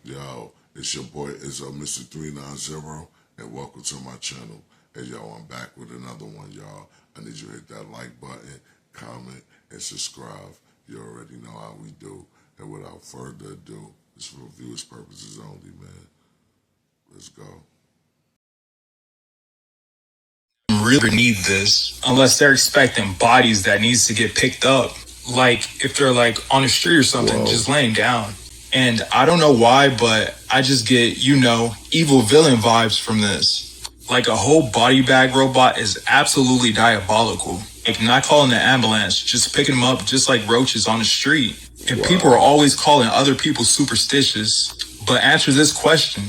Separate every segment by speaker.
Speaker 1: Yo, it's your boy, it's Mr. 390, and welcome to my channel. Hey, y'all, I'm back with another one, y'all. I need you to hit that like button, comment, and subscribe. You already know how we do. And without further ado, it's for viewers' purposes only, man. Let's go.
Speaker 2: Really need this unless they're expecting bodies that needs to get picked up. Like if they're like on the street or something,
Speaker 1: Whoa.
Speaker 2: just laying down. And I don't know why, but I just get, evil villain vibes from this. Like a whole body bag robot is absolutely diabolical. Like not calling the ambulance, just picking them up just like roaches on the street. And people are always calling other people superstitious. But answer this question.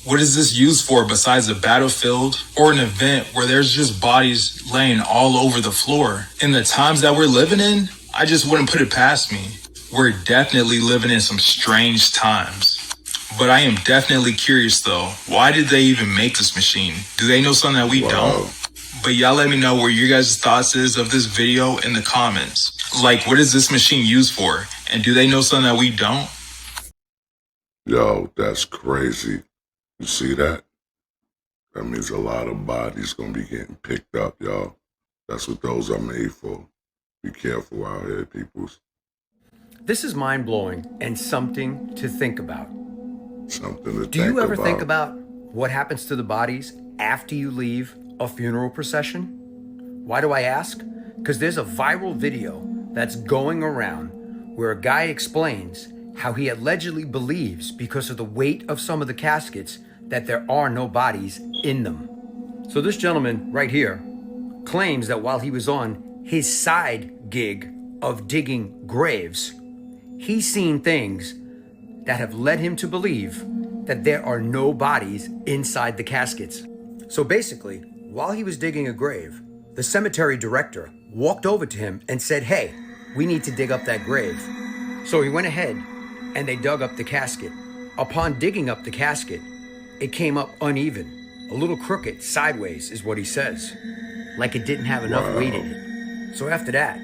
Speaker 2: What is this used for besides a battlefield or an event where there's just bodies laying all over the floor? In the times that we're living in, I just wouldn't put it past me. We're definitely living in some strange times. But I am definitely curious though, why did they even make this machine? Do they know something that we don't? But y'all let me know what your guys' thoughts is of this video in the comments. Like, what is this machine used for? And do they know something that we don't?
Speaker 1: Yo, that's crazy. You see that? That means a lot of bodies gonna be getting picked up, y'all. That's what those are made for. Be careful out here, peoples.
Speaker 3: This is mind-blowing and something to think about.
Speaker 1: Something to think about.
Speaker 3: Do you ever think about what happens to the bodies after you leave a funeral procession? Why do I ask? Because there's a viral video that's going around where a guy explains how he allegedly believes, because of the weight of some of the caskets, that there are no bodies in them. So this gentleman right here claims that while he was on his side gig of digging graves, he's seen things that have led him to believe that there are no bodies inside the caskets. So basically, while he was digging a grave, the cemetery director walked over to him and said, "Hey, we need to dig up that grave." So he went ahead and they dug up the casket. Upon digging up the casket, it came up uneven, a little crooked, sideways is what he says, like it didn't have enough weight in it. So after that,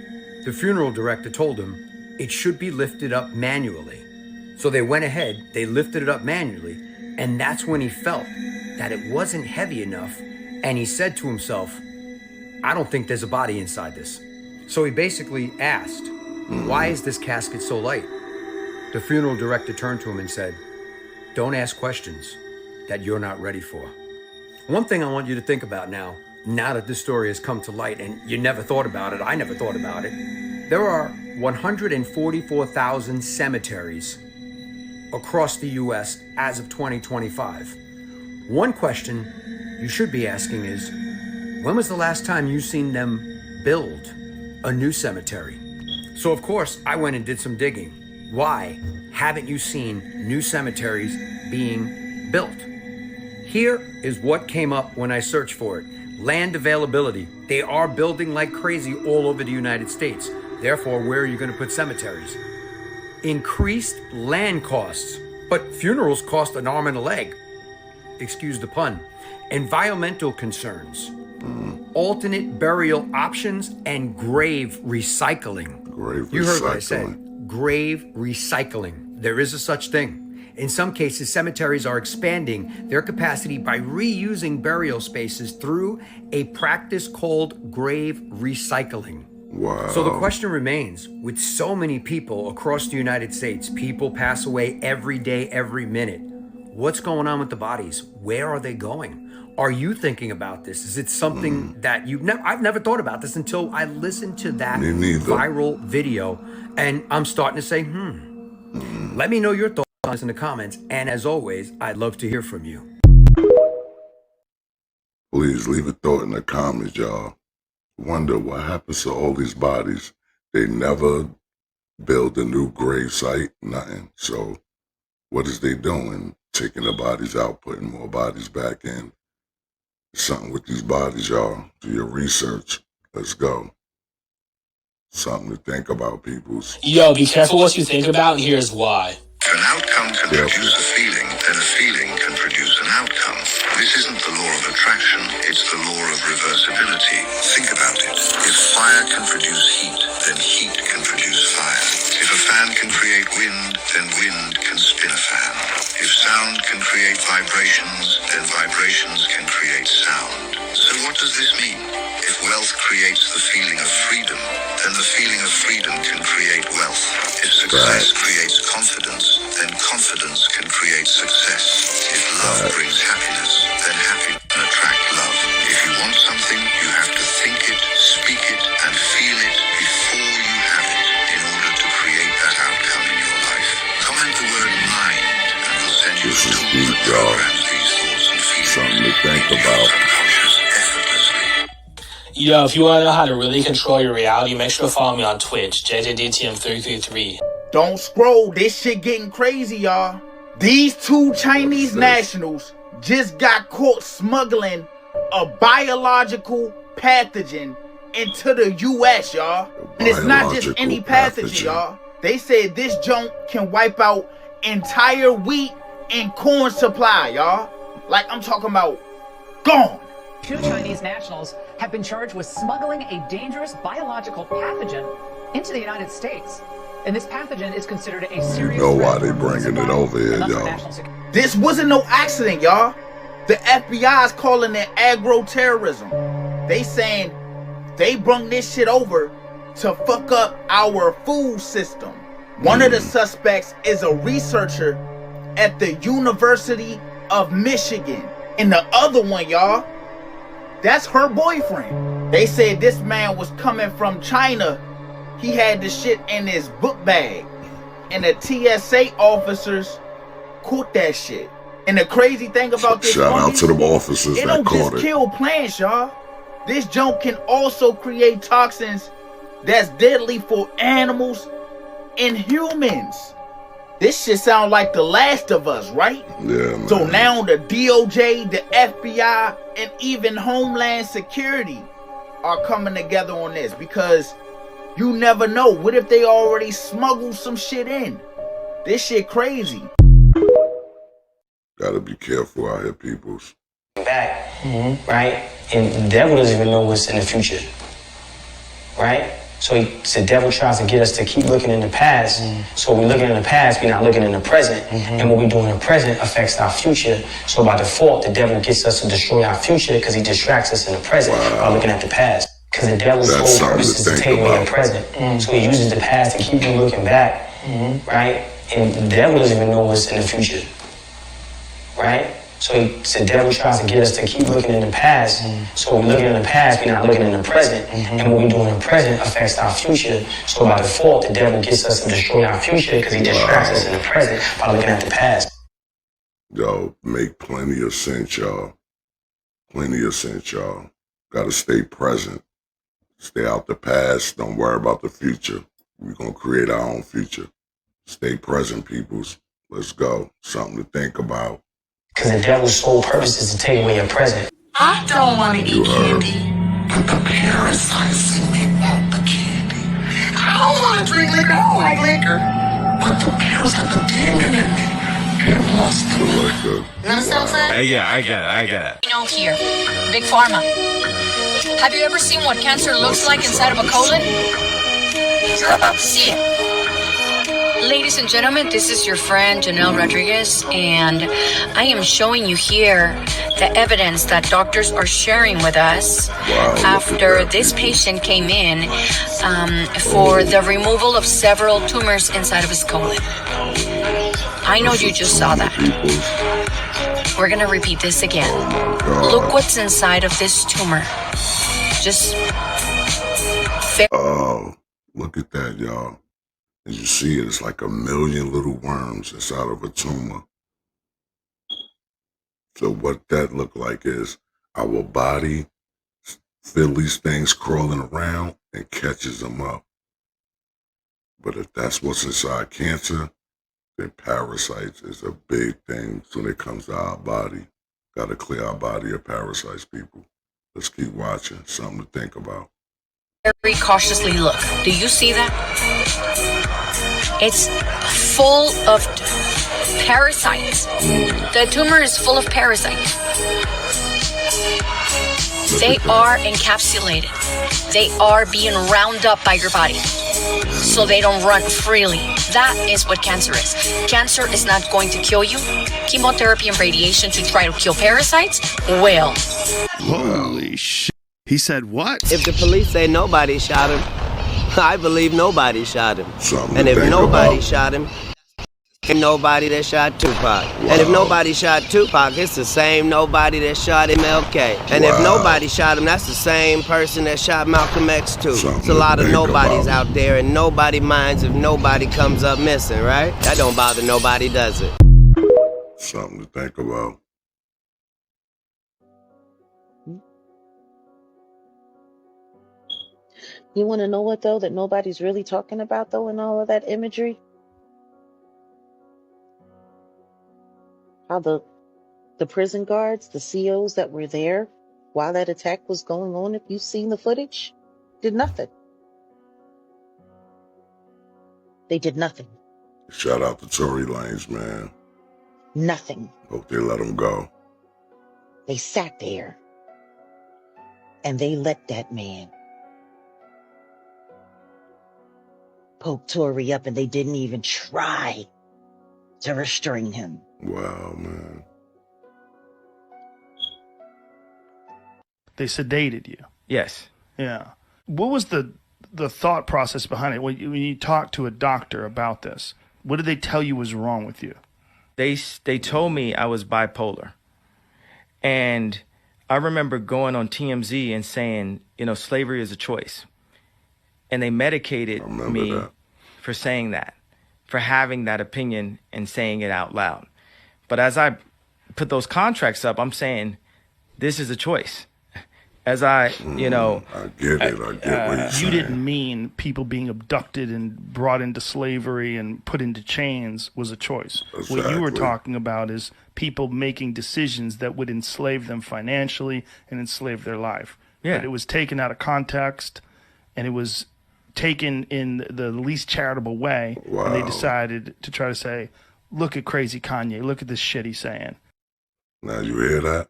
Speaker 3: the funeral director told him it should be lifted up manually. So they went ahead, they lifted it up manually, and that's when he felt that it wasn't heavy enough, and he said to himself, "I don't think there's a body inside this." So he basically asked, "Why is this casket so light?" The funeral director turned to him and said, "Don't ask questions that you're not ready for." One thing I want you to think about now that this story has come to light, and you never thought about it, I never thought about it, there are 144,000 cemeteries across the US as of 2025. One question you should be asking is, when was the last time you seen them build a new cemetery? So of course, I went and did some digging. Why haven't you seen new cemeteries being built? Here is what came up when I searched for it. Land availability. They are building like crazy all over the United States. Therefore, where are you going to put cemeteries? Increased land costs, but funerals cost an arm and a leg. Excuse the pun. Environmental concerns. Alternate burial options and grave recycling. You heard what I said. Grave recycling. There is a such thing. In some cases, cemeteries are expanding their capacity by reusing burial spaces through a practice called grave recycling.
Speaker 1: Wow.
Speaker 3: So the question remains, with so many people across the United States, people pass away every day, every minute. What's going on with the bodies? Where are they going? Are you thinking about this? Is it something that I've never thought about this until I listened to that viral video, and I'm starting to say, Let me know your thoughts in the comments, and as always, I'd love to hear from you.
Speaker 1: Please leave a thought in the comments, y'all. Wonder what happens to all these bodies. They never build a new grave site, nothing. So what is they doing? Taking the bodies out, putting more bodies back in. Something with these bodies, y'all. Do your research. Let's go. Something to think about, peoples.
Speaker 4: Yo, be careful what you think about, and here's why.
Speaker 5: If an outcome can produce a feeling, then a feeling can produce an outcome. This isn't the law of attraction, it's the law of reversibility. Think about it. If fire can produce heat, then heat can produce fire. If a fan can create wind, then wind can spin a fan. If create vibrations, then vibrations can create sound. So what does this mean? If wealth creates the feeling of freedom, then the feeling of freedom can create wealth. If success creates confidence, then confidence can create success. If love brings happiness, then happiness can attract love. If you want something, you have to think it, speak it, and feel it before you have it in order to create that outcome in your life. Comment the word mind, and we'll send you a tool that programs these thoughts and feelings.
Speaker 1: Something to think about.
Speaker 5: Subconscious effortlessly.
Speaker 4: Yo, if you want to know how to really control your reality, make sure to follow me on Twitch, JJDTM333.
Speaker 6: Don't scroll. This shit getting crazy, y'all. These two Chinese nationals just got caught smuggling a biological pathogen into the U.S., y'all. And it's not just any pathogen, y'all. They said this junk can wipe out entire wheat and corn supply, y'all. Like, I'm talking about gone.
Speaker 7: Two Chinese nationals have been charged with smuggling a dangerous biological pathogen into the United States. And this pathogen is considered a serious
Speaker 1: You know why
Speaker 7: threat
Speaker 1: they
Speaker 7: to
Speaker 1: bringing it
Speaker 7: supply
Speaker 1: over here,
Speaker 7: and thus
Speaker 1: y'all.
Speaker 7: national security.
Speaker 6: This wasn't no accident, y'all. The FBI is calling it agro-terrorism. They saying they brung this shit over to fuck up our food system. One of the suspects is a researcher at the University of Michigan. And the other one, y'all, that's her boyfriend. They said this man was coming from China. He had the shit in his book bag. And the TSA officers caught that shit. And the crazy thing about this
Speaker 1: Shout out
Speaker 6: fungus,
Speaker 1: to them officers
Speaker 6: it
Speaker 1: that
Speaker 6: don't
Speaker 1: caught
Speaker 6: just
Speaker 1: it.
Speaker 6: kill plants, y'all. This junk can also create toxins that's deadly for animals and humans. This shit sound like The Last of Us, right?
Speaker 1: Yeah, man.
Speaker 6: So now the DOJ, the FBI, and even Homeland Security are coming together on this because you never know. What if they already smuggled some shit in? This shit crazy.
Speaker 1: Gotta be careful out here, peoples.
Speaker 8: Back, right? And the devil doesn't even know what's in the future, right? So the devil tries to get us to keep looking in the past. So we're looking in the past, we're not looking in the present. And what we do in the present affects our future. So by default, the devil gets us to destroy our future because he distracts us in the present by looking at the past. Because the devil's
Speaker 1: That's
Speaker 8: whole purpose is
Speaker 1: something
Speaker 8: to
Speaker 1: to
Speaker 8: take
Speaker 1: think
Speaker 8: away your
Speaker 1: about.
Speaker 8: present. So he uses the past to keep you looking back, right? And the devil doesn't even know what's in the future, right? So the devil tries to get us to keep looking in the past. So we're looking in the past, we're not looking in the present. And what we do in the present affects our future. So by default, the devil gets us to destroy our future because he distracts us in the present by looking at the past.
Speaker 1: Yo, make plenty of sense, y'all. Plenty of sense, y'all. Gotta stay present. Stay out the past. Don't worry about the future. We're gonna create our own future. Stay present, peoples. Let's go. Something to think about.
Speaker 8: Because the devil's sole purpose is to take away your present.
Speaker 9: I don't want to
Speaker 1: You
Speaker 9: eat
Speaker 1: heard.
Speaker 9: candy, but the parasites in me want the candy. I don't want to drink liquor, I don't like liquor, but the parasite, the demon in me, it wants to.
Speaker 1: Liquor.
Speaker 9: You understand what I'm saying?
Speaker 10: Yeah, I get it.
Speaker 11: You know, here, Big Pharma. Have you ever seen what cancer looks like inside of a colon? See it. Ladies and gentlemen, this is your friend Janelle Rodriguez, and I am showing you here the evidence that doctors are sharing with us after this patient came in for the removal of several tumors inside of his colon. I know you just saw that. We're gonna repeat this again. Look what's inside of this tumor. Just
Speaker 1: Oh, look at that, y'all. As you see it, it's like 1,000,000 little worms inside of a tumor. So what that look like is our body feel these things crawling around and catches them up. But if that's what's inside cancer, then parasites is a big thing when it comes to our body. Got to clear our body of parasites, people. Let's keep watching. Something to think about.
Speaker 11: very cautiously look. Do you see that? It's full of parasites. The tumor is full of parasites. They are encapsulated. They are being rounded up by your body. so they don't run freely. That is what cancer is. Cancer is not going to kill you. Chemotherapy and radiation to try to kill parasites will.
Speaker 10: Holy shit. He said what?
Speaker 12: If the police say nobody shot him, I believe nobody shot him.
Speaker 1: Something
Speaker 12: And
Speaker 1: to
Speaker 12: if
Speaker 1: think
Speaker 12: nobody
Speaker 1: about.
Speaker 12: shot him, ain't nobody that shot Tupac. And if nobody shot Tupac, it's the same nobody that shot MLK. And if nobody shot him, that's the same person that shot Malcolm X too. It's a lot of nobodies out there, and nobody minds if nobody comes up missing, right? That don't bother nobody, does it?
Speaker 1: Something to think about.
Speaker 13: You want to know what, though, that nobody's really talking about, though, in all of that imagery? How the prison guards, the COs that were there while that attack was going on, if you've seen the footage, did nothing. They did nothing.
Speaker 1: Shout out to Tory Lanez, man.
Speaker 13: Nothing.
Speaker 1: Hope they let him go.
Speaker 13: They sat there and they let that man poke Tory up, and they didn't even try to restrain him.
Speaker 1: Wow, man.
Speaker 10: They sedated you.
Speaker 3: Yes.
Speaker 10: Yeah. What was the thought process behind it when you talked to a doctor about this? What did they tell you was wrong with you?
Speaker 3: They told me I was bipolar. And I remember going on TMZ and saying, slavery is a choice. And they medicated me for saying that, for having that opinion and saying it out loud. But as I put those contracts up, I'm saying, this is a choice. As I
Speaker 1: I get it. I get what you're saying.
Speaker 10: You didn't mean people being abducted and brought into slavery and put into chains was a choice.
Speaker 1: Exactly.
Speaker 10: What you were talking about is people making decisions that would enslave them financially and enslave their life.
Speaker 3: Yeah.
Speaker 10: But it was taken out of context, and it was taken in the least charitable way.
Speaker 1: Wow.
Speaker 10: And they decided to try to say, look at crazy Kanye. Look at this shit he's saying.
Speaker 1: Now you hear that?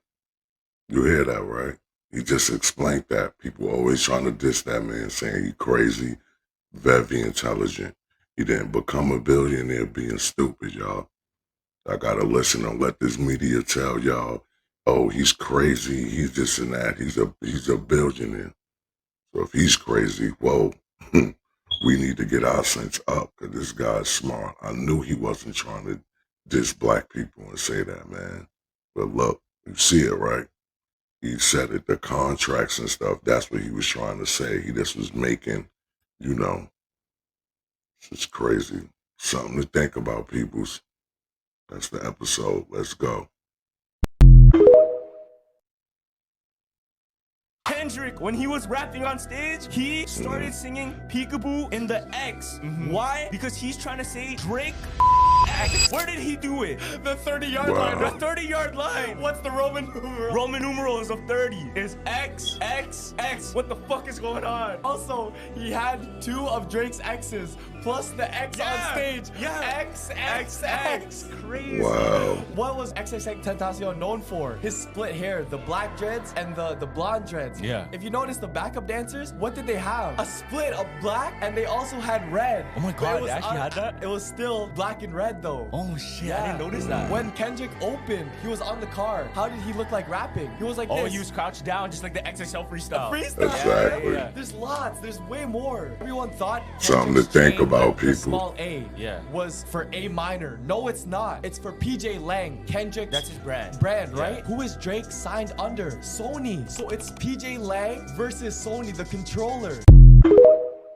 Speaker 1: You hear that, right? He just explained that. People always trying to diss that man, saying he crazy, very intelligent. He didn't become a billionaire being stupid, y'all. I gotta listen and let this media tell y'all, oh, he's crazy, he's this and that, he's a billionaire. So if he's crazy, well, we need to get our sense up, because this guy's smart. I knew he wasn't trying to diss black people and say that, man. But look, you see it, right? He said it, the contracts and stuff, that's what he was trying to say. He just was making, it's crazy. Something to think about, peoples. That's the episode. Let's go.
Speaker 14: Kendrick, when he was rapping on stage, he started singing Peekaboo in the X. Why? Because he's trying to say Drake X. Where did he do it? The 30-yard line. The 30-yard line. What's the Roman numeral? Roman numerals of 30 is X, X, X. What the fuck is going on?
Speaker 15: Also, he had 2 of Drake's X's plus the X on stage.
Speaker 14: Yeah.
Speaker 15: X, X, X.
Speaker 14: Crazy.
Speaker 1: Wow.
Speaker 15: What was XXX Tentacion known for? His split hair, the black dreads and the blonde dreads.
Speaker 14: Yeah.
Speaker 15: If you notice the backup dancers, what did they have? A split of black, and they also had red.
Speaker 14: Oh my
Speaker 15: But
Speaker 14: God,
Speaker 15: it was
Speaker 14: they actually had that?
Speaker 15: It was still black and red though.
Speaker 14: Oh shit, I didn't notice that.
Speaker 15: When Kendrick opened, he was on the car. How did he look like rapping? He was like
Speaker 14: Oh,
Speaker 15: this.
Speaker 14: he was crouched down, just like the XXL freestyle.
Speaker 15: Freestyle.
Speaker 1: Exactly.
Speaker 15: Yeah. There's lots. There's way more. Everyone thought
Speaker 1: Something to think about,
Speaker 15: the
Speaker 1: people.
Speaker 15: small A was for A minor. No, it's not. It's for PJ Lang. Kendrick.
Speaker 14: That's his brand.
Speaker 15: Right? Who is Drake signed under? Sony. So it's PJ Lang versus Sony, the controller.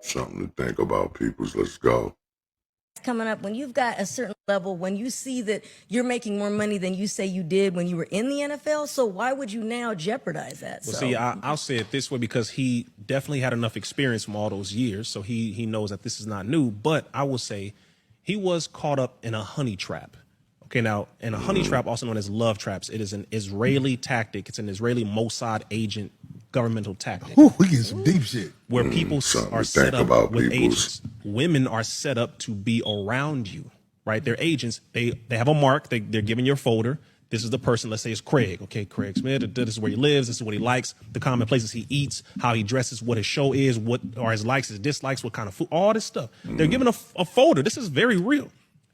Speaker 1: Something to think about, peoples. Let's go.
Speaker 16: Coming up, when you've got a certain level, when you see that you're making more money than you say you did when you were in the NFL, so why would you now jeopardize that?
Speaker 17: Well, see, I'll say it this way, because he definitely had enough experience from all those years, so he knows that this is not new. But I will say he was caught up in a honey trap. Okay, now, in a honey trap, also known as love traps, it is an Israeli tactic. It's an Israeli Mossad agent governmental tactic.
Speaker 18: Ooh, we get some deep shit.
Speaker 17: Where people are set up with agents. Women are set up to be around you, right? They're agents. They have a mark. They're given your folder. This is the person, let's say it's Craig. Okay, Craig Smith, this is where he lives, this is what he likes, the common places he eats, how he dresses, what his show is, what are his likes, his dislikes, what kind of food, all this stuff. They're given a folder. This is very real.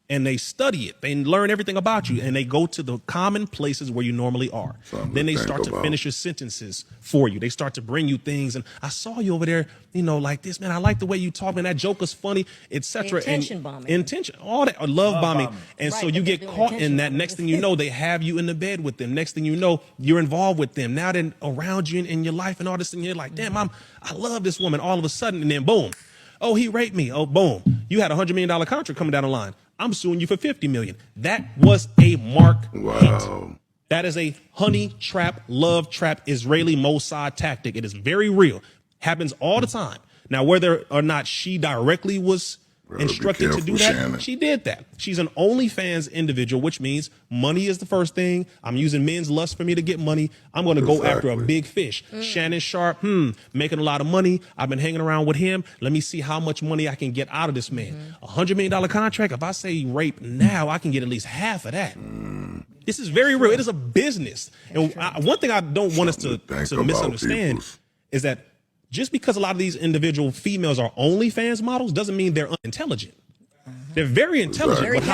Speaker 17: And they study it. They learn everything about you. And they go to the common places where you normally are. Then they start to finish your sentences for you. They start to bring you things. And I saw you over there, you know, like this, man. I like the way you talk, man. That joke was funny, etc.
Speaker 16: Intention bombing.
Speaker 17: Intention, all that, love bombing. And so you get caught in that. Next thing you know, they have you in the bed with them. Next thing you know, you're involved with them. Now they're around you in your life and all this. And you're like, damn, I love this woman. All of a sudden, and then boom. Oh, he raped me. Oh, boom. You had $100 million contract coming down the line. I'm suing you for $50 million. That was a mark hit. That is a honey trap, love trap, Israeli Mossad tactic. It is very real. Happens all the time. Now, whether or not she directly was instructed to do that, Shannon. She did that. She's an OnlyFans individual, which means money is the first thing. I'm using men's lust for me to get money. I'm going to go after a big fish. Shannon Sharp, making a lot of money. I've been hanging around with him. Let me see how much money I can get out of this man. $100 million contract. If I say rape now, I can get at least half of that. This is very real. It is a business. And one thing I don't want us to misunderstand is that just because a lot of these individual females are OnlyFans models doesn't mean they're unintelligent. They're very intelligent.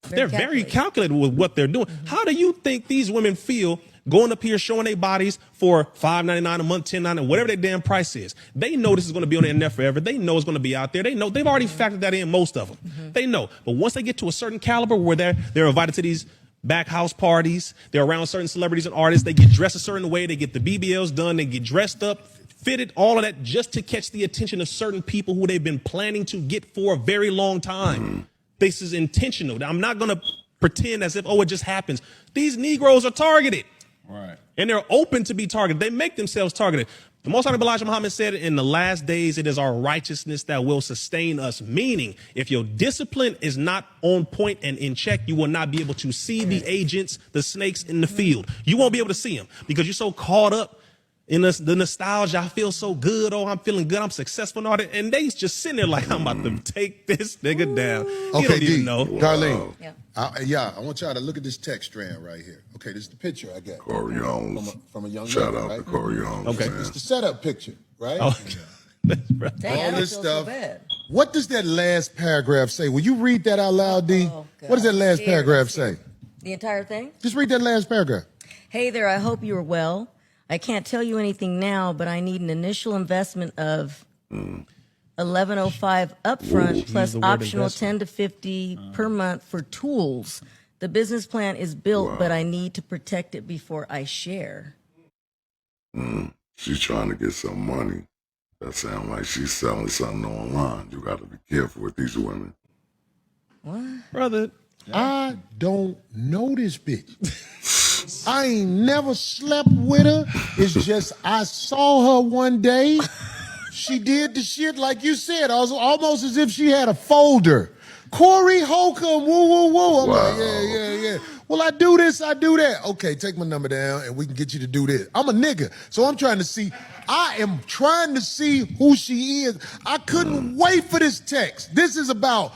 Speaker 17: They're very calculated with what they're doing. How do you think these women feel going up here showing their bodies for $5.99 a month, $10.99, whatever their damn price is? They know this is going to be on the internet forever. They know it's going to be out there. They know they've already factored that in, most of them. They know. But once they get to a certain caliber where they're invited to these back house parties, they're around certain celebrities and artists, they get dressed a certain way, they get the BBLs done, they get dressed up, fitted, all of that just to catch the attention of certain people who they've been planning to get for a very long time. This is intentional. I'm not going to pretend as if, it just happens. These Negroes are targeted. Right. And they're open to be targeted. They make themselves targeted. The Most Honorable Elijah Muhammad said, in the last days, it is our righteousness that will sustain us. Meaning, if your discipline is not on point and in check, you will not be able to see the agents, the snakes in the field. You won't be able to see them because you're so caught up in the nostalgia. I feel so good. Oh, I'm feeling good. I'm successful and all that. And they just sitting there like, I'm about to take this nigga down. You don't even know.
Speaker 18: Darlene, I want y'all to look at this text strand right here. Okay, this is the picture I got.
Speaker 1: Corey Jones.
Speaker 18: From a young
Speaker 1: Shout
Speaker 18: lady,
Speaker 1: out
Speaker 18: right?
Speaker 1: to Corey Jones.
Speaker 18: Okay. It's the setup picture, right?
Speaker 1: Oh.
Speaker 18: All this stuff. What does that last paragraph say? Will you read that out loud, D? What does that last paragraph say?
Speaker 16: The entire thing?
Speaker 18: Just read that last paragraph.
Speaker 16: Hey there, I hope you are well. I can't tell you anything now, but I need an initial investment of $11.05 upfront plus optional 10 to 50 per month for tools. The business plan is built, but I need to protect it before I share.
Speaker 1: She's trying to get some money. That sounds like she's selling something online. You got to be careful with these women.
Speaker 16: What?
Speaker 17: Brother,
Speaker 18: I don't know this bitch. I ain't never slept with her. It's just I saw her one day. She did the shit like you said. I was almost as if she had a folder. Corey Holcomb, woo, woo, woo. I'm like, yeah. Well, I do this, I do that. Okay, take my number down and we can get you to do this. I'm a nigga, so I am trying to see who she is. I couldn't wait for this text. This is about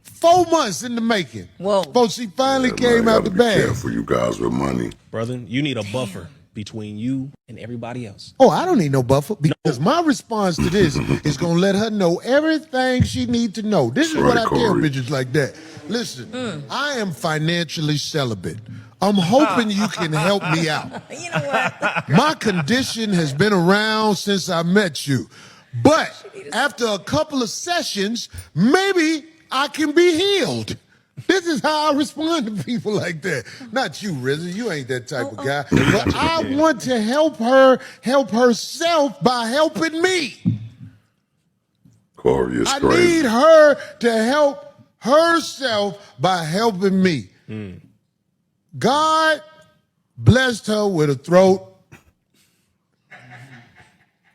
Speaker 18: 4 months in the making.
Speaker 16: Whoa.
Speaker 18: Before she finally came out the bag.
Speaker 1: Careful, you guys with money.
Speaker 17: Brother, you need a buffer between you and everybody else.
Speaker 18: Oh, I don't need no buffer because my response to this is going to let her know everything she need to know. This is what I tell bitches like that. Listen, I am financially celibate. I'm hoping you can help me out.
Speaker 16: You know what?
Speaker 18: My condition has been around since I met you. But after a couple of sessions, maybe I can be healed. This is how I respond to people like that. Not you, RZA. You ain't that type of guy. But I want to help her help herself by helping me.
Speaker 1: Corey is crazy.
Speaker 18: I need her to help herself by helping me. God blessed her with a throat.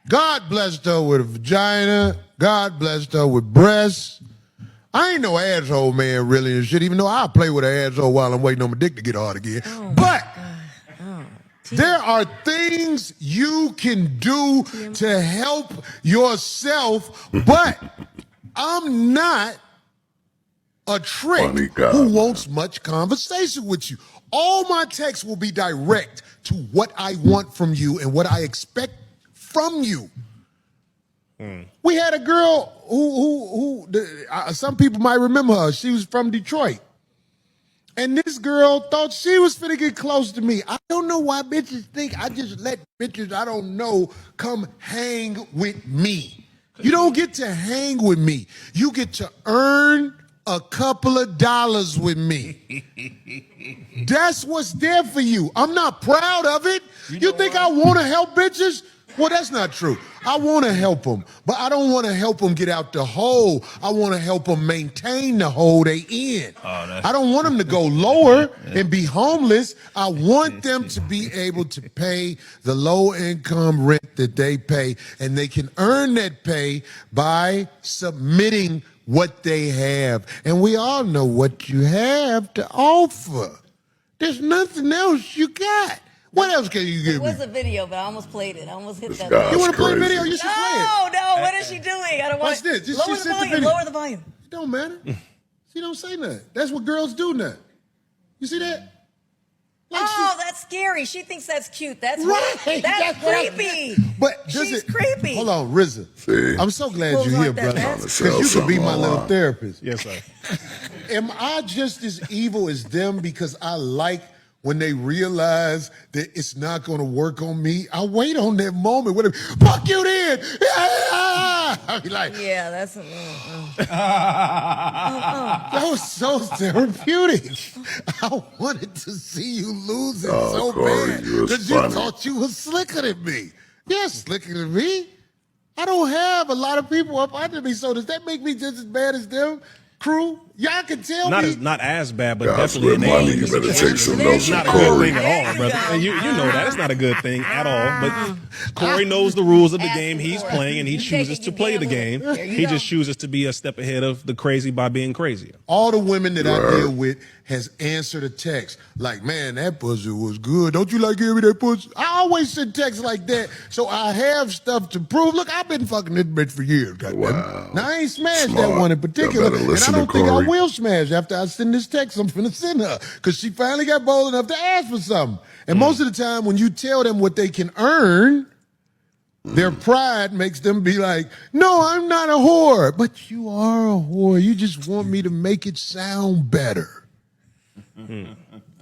Speaker 18: God blessed her with a vagina. God blessed her with breasts. I ain't no asshole man really and shit, even though I play with an asshole while I'm waiting on my dick to get hard again. But there are things you can do to help yourself, but I'm not a trick who wants much conversation with you. All my texts will be direct to what I want from you and what I expect from you. We had a girl who some people might remember her. She was from Detroit. And this girl thought she was finna get close to me. I don't know why bitches think I just let bitches I don't know come hang with me. You don't get to hang with me. You get to earn a couple of dollars with me. That's what's there for you. I'm not proud of it. You think I want to help bitches? Well, that's not true. I want to help them, but I don't want to help them get out the hole. I want to help them maintain the hole they in. I don't want them to go lower and be homeless. I want them to be able to pay the low income rent that they pay, and they can earn that pay by submitting what they have. And we all know what you have to offer. There's nothing else you got. What else can you give me?
Speaker 16: It was a video, but I almost played it. I almost hit that.
Speaker 18: You want to play a video? You should play it.
Speaker 16: No, what is she doing? I don't want.
Speaker 18: Watch this. Just
Speaker 16: Lower the
Speaker 18: sit the
Speaker 16: volume.
Speaker 18: video.
Speaker 16: Lower the volume.
Speaker 18: It don't matter. She don't say nothing. That's what girls do now. You see that?
Speaker 16: That's scary. She thinks that's cute. That's
Speaker 18: Right.
Speaker 16: That's creepy.
Speaker 18: But does
Speaker 16: She's
Speaker 18: it,
Speaker 16: creepy.
Speaker 18: Hold on, RZA.
Speaker 1: See?
Speaker 18: I'm so glad
Speaker 16: Clothes
Speaker 18: you're here,
Speaker 16: like that,
Speaker 18: brother.
Speaker 16: man.
Speaker 18: Because you could be my little therapist.
Speaker 17: Yes, sir.
Speaker 18: Am I just as evil as them because I like when they realize that it's not going to work on me? I wait on that moment. When fuck you then. I be like,
Speaker 16: Yeah, that's.
Speaker 18: that was so therapeutic. I wanted to see you lose it so
Speaker 1: Corey,
Speaker 18: bad
Speaker 1: you was
Speaker 18: because you
Speaker 1: funny.
Speaker 18: thought you was slicker than me. You're slicker than me. I don't have a lot of people up under me, so does that make me just as bad as them? Crew, y'all can tell me.
Speaker 17: Not as bad, but
Speaker 1: Guys,
Speaker 17: definitely
Speaker 1: with
Speaker 17: an
Speaker 1: money,
Speaker 17: A.
Speaker 1: you better take some notes
Speaker 17: It's
Speaker 1: from
Speaker 17: not a good
Speaker 1: Corey.
Speaker 17: thing at all, brother. And you know that. It's not a good thing at all. But Corey knows the rules of the game he's playing, and he chooses to play the game. He just chooses to be a step ahead of the crazy by being crazier.
Speaker 18: All the women that I deal with has answered a text like, man, that pussy was good. Don't you like giving me that pussy? I always send texts like that, so I have stuff to prove. Look, I've been fucking this bitch for years. Wow. Now, I ain't smashed that one in particular, and I don't think I will smash after I send this text. I'm finna send her because she finally got bold enough to ask for something. And most of the time, when you tell them what they can earn, their pride makes them be like, no, I'm not a whore. But you are a whore. You just want me to make it sound better.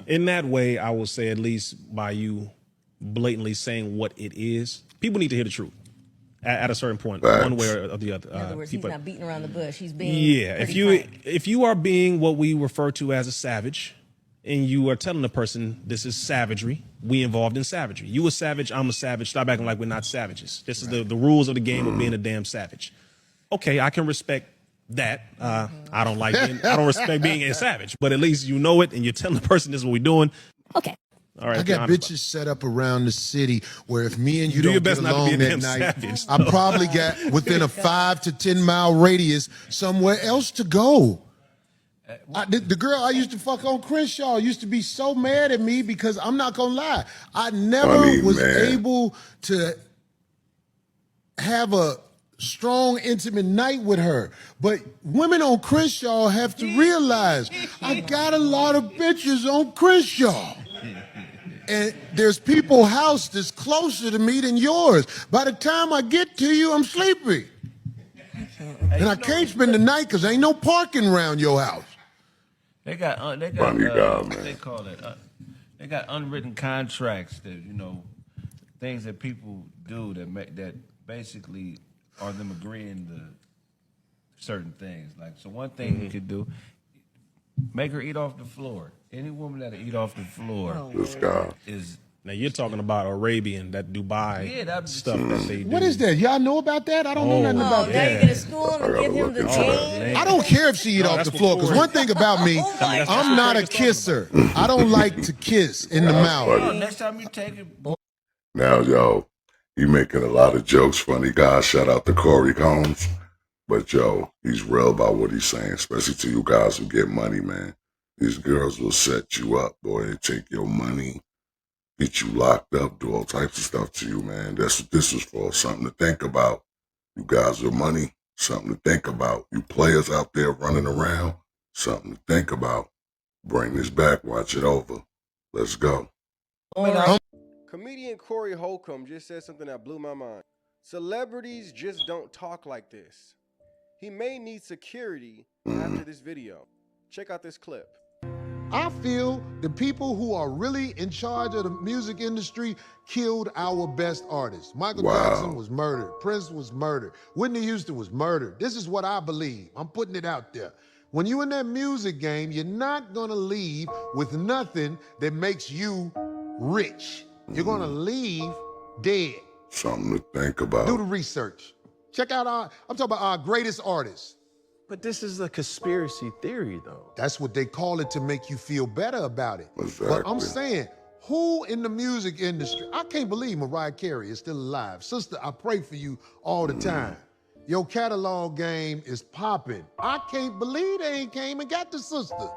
Speaker 17: In that way, I will say, at least by you blatantly saying what it is, people need to hear the truth at a certain point, one way or the other.
Speaker 16: In other words, he's not beating around the bush. He's being.
Speaker 17: Yeah,
Speaker 16: pretty frank.
Speaker 17: if you are being what we refer to as a savage, and you are telling the person this is savagery, we involved in savagery. You a savage, I'm a savage. Stop acting like we're not savages. This is the rules of the game of being a damn savage. Okay, I can respect that. I don't respect being a savage, but at least you know it, and you're telling the person this is what we're doing. Okay. All right.
Speaker 18: I got bitches set up around the city where if me and you
Speaker 17: Do your
Speaker 18: don't
Speaker 17: best
Speaker 18: get
Speaker 17: not to
Speaker 18: along
Speaker 17: be a
Speaker 18: that
Speaker 17: damn
Speaker 18: night,
Speaker 17: savage.
Speaker 18: I probably got within a 5 to 10 mile radius somewhere else to go. The girl I used to fuck on Crenshaw used to be so mad at me because I'm not gonna lie, I never was able to have a strong, intimate night with her. But women on Crenshaw have to realize I got a lot of bitches on Crenshaw. And there's people house that's closer to me than yours. By the time I get to you, I'm sleepy. And I can't spend the night because ain't no parking around your house.
Speaker 19: They got
Speaker 1: Funny
Speaker 19: what
Speaker 1: man.
Speaker 19: they call it. They got unwritten contracts that things that people do that basically are them agreeing to certain things. Like, so one thing you could do, make her eat off the floor. Any woman that'll eat off the floor is.
Speaker 17: Now you're talking about Arabian, that Dubai stuff that they do.
Speaker 18: What is that? Y'all know about that? I don't know nothing about
Speaker 16: Now
Speaker 18: that.
Speaker 16: you're gonna school him and give him the game.
Speaker 18: I don't care if she eat off the floor, because one thing about me, I'm not a kisser. I don't like to kiss in the mouth.
Speaker 19: Next time you take it,
Speaker 1: Now, yo, you making a lot of jokes, funny guys. Shout out to Corey Combs. But, yo, he's real about what he's saying, especially to you guys who get money, man. These girls will set you up, boy. They take your money, get you locked up, do all types of stuff to you, man. That's what this was for, something to think about. You guys with money, something to think about. You players out there running around, Something to think about. Bring this back, watch it over. Let's go.
Speaker 20: Comedian Corey Holcomb just said something that blew my mind. Celebrities just don't talk like this. He may need security after this video. Check out this clip.
Speaker 18: I feel the people who are really in charge of the music industry killed our best artists. Michael Jackson was murdered. Prince was murdered. Whitney Houston was murdered. This is what I believe. I'm putting it out there. When you're in that music game, you're not gonna leave with nothing that makes you rich. You're gonna leave dead.
Speaker 1: Something to think about.
Speaker 18: Do the research. Check out I'm talking about our greatest artists.
Speaker 21: But this is a conspiracy theory, though.
Speaker 18: That's what they call it to make you feel better about it.
Speaker 1: Exactly.
Speaker 18: But I'm saying, who in the music industry, I can't believe Mariah Carey is still alive. Sister, I pray for you all the time. Your catalog game is popping. I can't believe they ain't came and got the sister.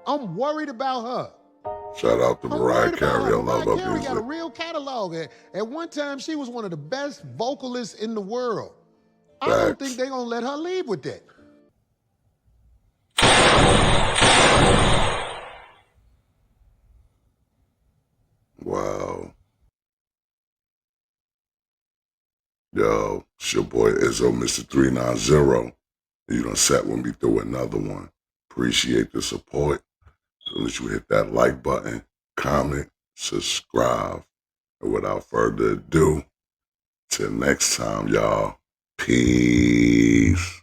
Speaker 18: I'm worried about her.
Speaker 1: Shout out to Mariah Carey. I love her
Speaker 18: Mariah Carey
Speaker 1: music.
Speaker 18: got a real catalog. At one time, she was one of the best vocalists in the world. I don't think they're gonna let her leave with that.
Speaker 1: Wow. Yo, it's your boy Izzo, Mr. 390. You done sat with me through another one. Appreciate the support. As soon as you hit that like button, comment, subscribe. And without further ado, till next time, y'all. Peace.